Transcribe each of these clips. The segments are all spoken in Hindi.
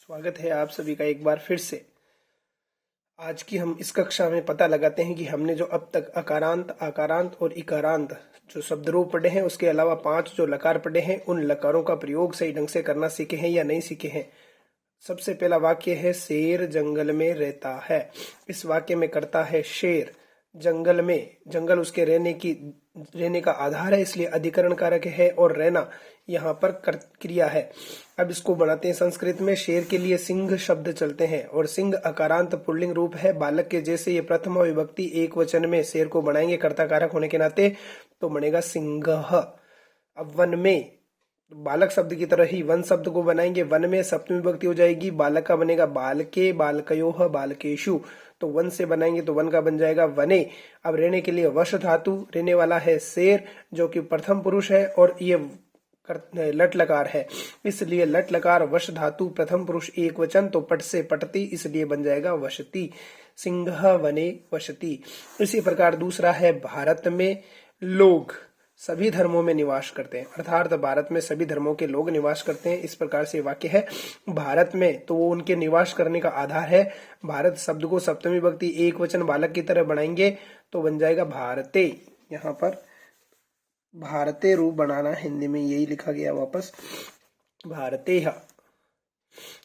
स्वागत है आप सभी का एक बार फिर से। आज की हम इस कक्षा में पता लगाते हैं कि हमने जो अब तक अकारांत, आकारांत और इकारांत जो शब्द रूप पढ़े हैं, उसके अलावा 5 जो लकार पढ़े हैं, उन लकारों का प्रयोग सही ढंग से करना सीखे हैं या नहीं सीखे हैं। सबसे पहला वाक्य है शेर जंगल में रहता है। इस वाक्य में करता है शेर, जंगल में, जंगल उसके रहने का आधार है, इसलिए अधिकरण कारक है और रहना यहाँ पर क्रिया है। अब इसको बनाते हैं संस्कृत में। शेर के लिए सिंह शब्द चलते हैं और सिंह अकारांत पुल्लिंग रूप है। बालक के जैसे ये प्रथमा विभक्ति एक वचन में शेर को बनाएंगे कर्ता कारक होने के नाते, तो बनेगा सिंह। अब वन में, बालक शब्द की तरह ही वन शब्द को बनाएंगे। वन में सप्तमी विभक्ति हो जाएगी, बालक का बनेगा बालके, बालकयोः, बालकेषु। तो वन से बनाएंगे तो वन का बन जाएगा वने। अब रहने के लिए वश धातु, रहने वाला है शेर जो कि प्रथम पुरुष है और ये लट लकार है, इसलिए लट लकार वश धातु प्रथम पुरुष एक वचन, तो पट से पटती, इसलिए बन जाएगा वशती। सिंह वने वशती। इसी प्रकार दूसरा है भारत में लोग सभी धर्मों में निवास करते हैं, अर्थात भारत में सभी धर्मों के लोग निवास करते हैं। इस प्रकार से वाक्य है भारत में, तो वो उनके निवास करने का आधार है। भारत शब्द को सप्तमी विभक्ति एक वचन बालक की तरह बनाएंगे तो बन जाएगा भारते। यहाँ पर भारते रूप बनाना, हिंदी में यही लिखा गया वापस भारते।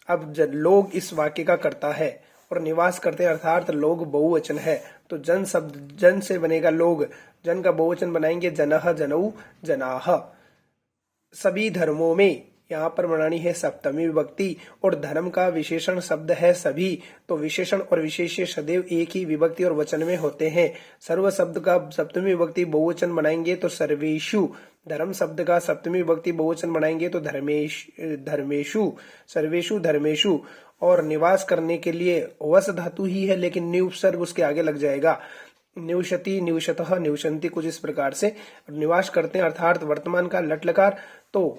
अब जब लोग इस वाक्य का करता है और निवास करते हैं, अर्थात लोग बहुवचन है, तो जन शब्द, जन से बनेगा लोग, जन का बहुवचन बनाएंगे जनः, जनऊ, जनाः। सभी धर्मों में यहाँ पर बनानी है सप्तमी विभक्ति और धर्म का विशेषण शब्द है सभी, तो विशेषण और विशेष्य सदैव एक ही विभक्ति और वचन में होते हैं। सर्व शब्द का सप्तमी विभक्ति बहुवचन बनाएंगे तो सर्वेषु, धर्म शब्द का सप्तमी विभक्ति बहुवचन बनाएंगे तो धर्मेषु, सर्वेषु, धर्मेषु। और निवास करने के लिए वस धातु ही है, लेकिन नि उपसर्ग उसके आगे लग जाएगा। निवसति, निवसतः, निवसन्ति, कुछ इस प्रकार से निवास करते हैं, अर्थात वर्तमान का लट लकार। तो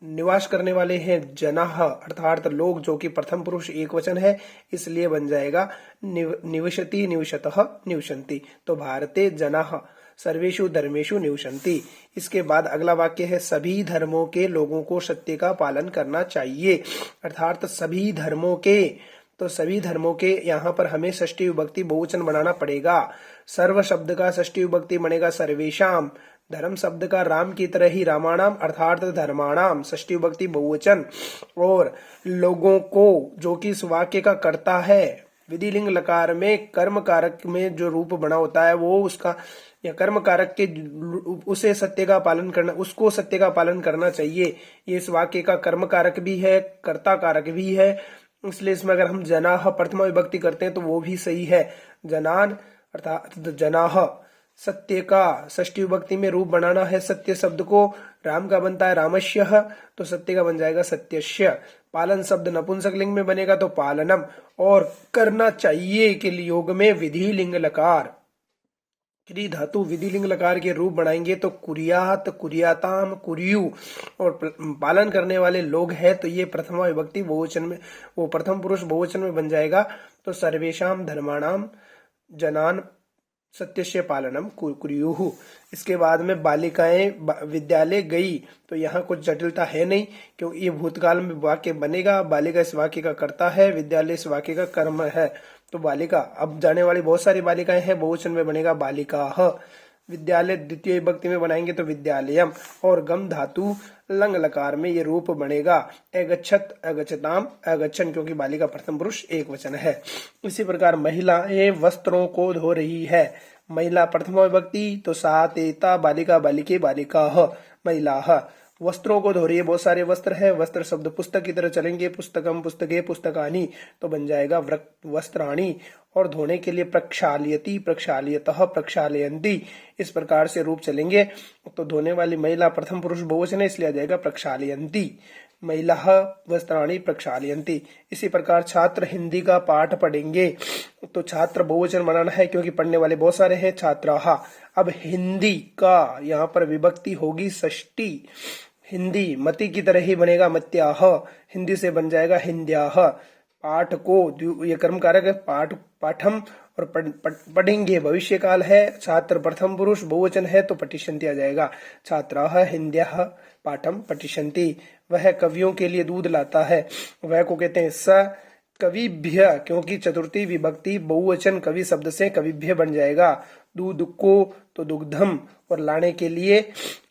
निवास करने वाले हैं जनाः, अर्थात लोग, जो कि प्रथम पुरुष एक वचन है, इसलिए बन जाएगा निवसति, निवसतः, निवसन्ति। तो भारते जनाः सर्वेषु धर्मेषु निवसन्ति। इसके बाद अगला वाक्य है सभी धर्मों के लोगों को सत्य का पालन करना चाहिए, अर्थात सभी धर्मों के, तो सभी धर्मों के यहाँ पर हमें षष्ठी विभक्ति बहुवचन बनाना पड़ेगा। सर्व शब्द का षष्ठी विभक्ति बनेगा सर्वेषाम, धर्म शब्द का राम की तरह ही रामाणाम, अर्थात धर्माणाम, षष्ठी विभक्ति बहुवचन। और लोगों को, जो कि इस वाक्य का कर्ता है, विधिलिंग लकार में कर्म कारक में जो रूप बना होता है वो उसका, या कर्म कारक के उसे सत्य का पालन करना, उसको सत्य का पालन करना चाहिए। ये इस वाक्य का कर्म कारक भी है, कर्ता कारक भी है, इसलिए इसमें अगर हम जनाः प्रथमा विभक्ति करते हैं तो वो भी सही है। जनान अर्थात जनाः। सत्य का षष्ठी विभक्ति में रूप बनाना है सत्य शब्द को, राम का बनता है रामस्यः, तो सत्य का बन जाएगा सत्यस्य। पालन शब्द नपुंसक लिंग में बनेगा तो पालनम, और करना चाहिए के योग में विधि लिंग लकार, क्री धातु विधिलिंग लकार के रूप बनाएंगे तो कुरियात, कुरियाताम, कुरियु। और पालन करने वाले लोग हैं तो ये प्रथमा विभक्ति बहुवचन में, वो प्रथम पुरुष बहुवचन में बन जाएगा तो सर्वेषाम धर्माणाम जनान सत्यस्य पालनम कुर्युः। इसके बाद में बालिकाएं विद्यालय गई, तो यहाँ कुछ जटिलता है नहीं, क्योंकि ये भूतकाल में वाक्य बनेगा। बालिका इस वाक्य का कर्ता है, विद्यालय इस वाक्य का कर्म है, तो बालिका। अब जाने वाली बहुत सारी बालिकाएं हैं, बहुवचन में बनेगा बालिकाः। विद्यालय द्वितीय विभक्ति में बनाएंगे तो विद्यालयम, और गम धातु लंग लकार में ये रूप बनेगा अगच्छत, अगच्छताम, अगच्छन, क्योंकि बालिका प्रथम पुरुष एक वचन है। इसी प्रकार महिलाएं वस्त्रों को धो रही है, महिला प्रथम विभक्ति तो सा तेता, बालिका बालिके, बालिकाः, महिलाः। वस्त्रों को धो रही है, बहुत सारे वस्त्र है, वस्त्र शब्द पुस्तक की तरह चलेंगे, पुस्तकम, पुस्तके, पुस्तकानि, तो बन जाएगा वस्त्राणि। और धोने के लिए प्रक्षालयति, प्रक्षालयतः, प्रक्षालयन्ति, इस प्रकार से रूप चलेंगे। तो धोने वाली महिला प्रथम पुरुष बहुवचन है, इसलिए आ जाएगा प्रक्षालयन्ति, महिलाः वस्त्राणि प्रक्षालयन्ति। इसी प्रकार छात्र हिंदी का पाठ पढ़ेंगे, तो छात्र बहुवचन बनाना है क्योंकि पढ़ने वाले बहुत सारे हैं, छात्राः। अब हिंदी का यहाँ पर विभक्ति होगी षष्ठी, हिंदी मति की तरह ही बनेगा मत्याः, हिंदी से बन जाएगा हिंद्याः। पाठ को, ये कर्म कारक है, पाठ पाठम, और पढ़ेंगे भविष्य काल है, छात्र प्रथम पुरुष बहुवचन है तो पठिष्यन्ति आ जाएगा, छात्राः हिन्द्याः पाठम पठिष्यन्ति। वह कवियों के लिए दूध लाता है। वह को कहते हैं स कविभ्य, क्योंकि चतुर्थी विभक्ति बहुवचन कवि शब्द से कविभ्य बन जाएगा। दूध को तो दुग्धम, और लाने के लिए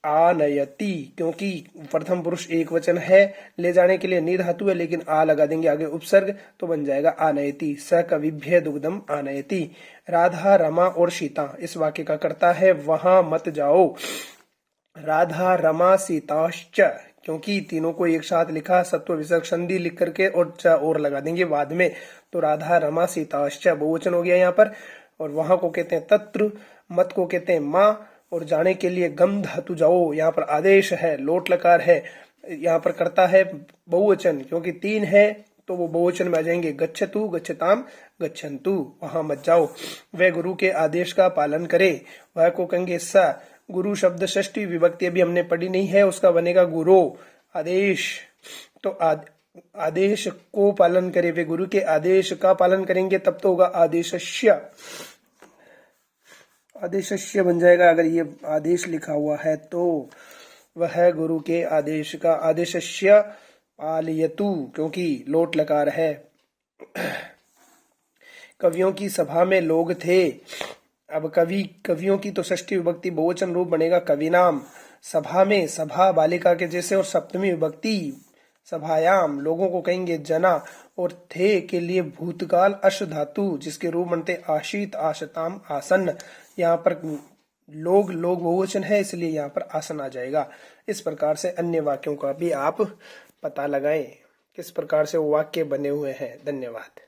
आनयति, क्योंकि प्रथम पुरुष एक वचन है, ले जाने के लिए नि धातु है, लेकिन आ लगा देंगे आगे उपसर्ग तो बन जाएगा आनयति। स कविभ्य दुग्धम आनयति। राधा रमा और सीता इस वाक्य का कर्ता है वहां मत जाओ। राधा रमा सीताश्च, क्योंकि तीनों को एक साथ लिखा, सत्व विसर्ग संधि लिख करके और च और लगा देंगे बाद में, तो राधा रमा सीताश्च बहुवचन हो गया यहाँ पर। और वहां को कहते हैं तत्र, मत को कहते हैं माँ, और जाने के लिए गम धातु जाओ, यहाँ पर आदेश है, लोट लकार है, यहाँ पर करता है बहुवचन, क्योंकि तीन है तो वो बहुवचन में आ जाएंगे। गच्छतु, गच्छताम, गच्छन्तु, वहां मत जाओ। वह गुरु के आदेश का पालन करे। वह को कहेंगे स। गुरु शब्द षष्ठी विभक्ति अभी हमने पढ़ी नहीं है, उसका बनेगा गुरो, आदेश। तो आदेश को पालन करे, वे गुरु के आदेश का पालन करेंगे तब तो होगा आदेशस्य। आदेशस्य बन जाएगा अगर ये आदेश लिखा हुआ है तो। वह गुरु के आदेश का, आदेशस्य पालयतु, क्योंकि लोट लकार है। कवियों की सभा में लोग थे। अब कवियों की तो षष्ठी विभक्ति बहुवचन रूप बनेगा कविनाम। सभा में, सभा बालिका के जैसे, और सप्तमी विभक्ति सभायाम, लोगों को कहेंगे जना, और थे के लिए भूतकाल अश धातु जिसके रूप बनते आशीत, आशताम, आसन। यहाँ पर लोग बहुवचन है इसलिए यहाँ पर आसन आ जाएगा। इस प्रकार से अन्य वाक्यों का भी आप पता लगाएं किस प्रकार से वो वाक्य बने हुए हैं। धन्यवाद।